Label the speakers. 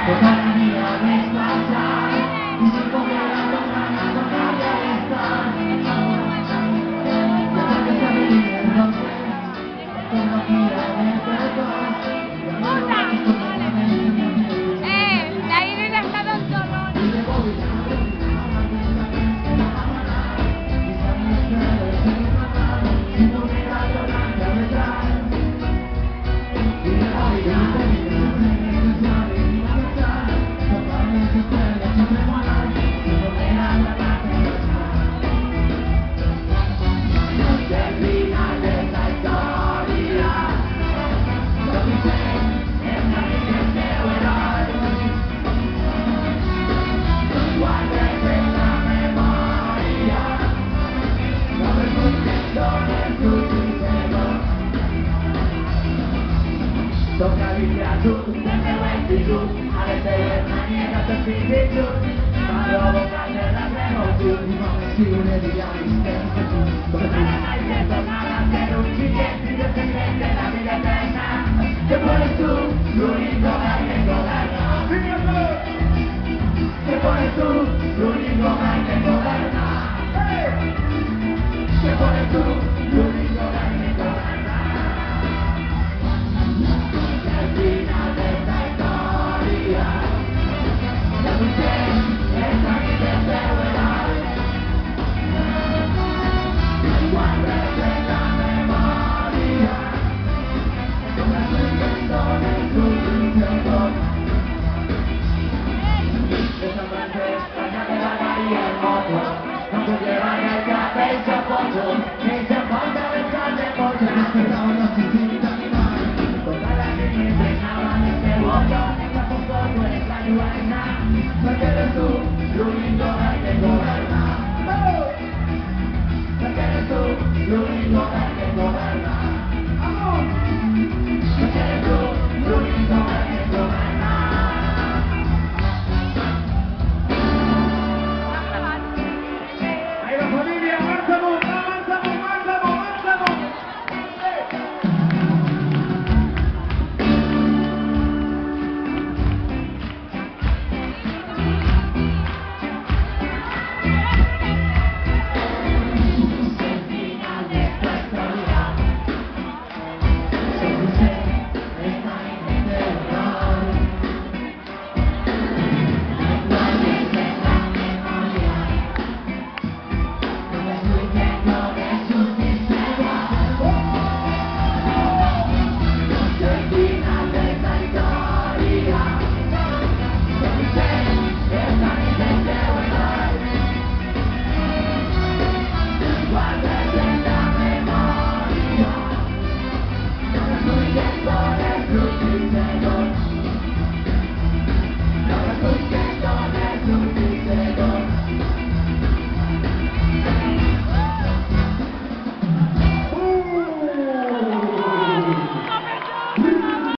Speaker 1: toda la vida desplazar y sin volver a tocar estar. Ya que se me viene el nombre, toda la vida despertar.
Speaker 2: La Irene está dando zorrón.
Speaker 1: Toca literatur, nelle lentitud, alle tele maniera per fingitud, ma dopo candela emozioni, come scrivere di esistenza tu, dove tu non hai detto nada, se non ci chiedi, che se crede la vita eterna, che poi tu, l'unico che governa, che poi tu, l'unico che governa, che poi tu, l'unico che governa. Porque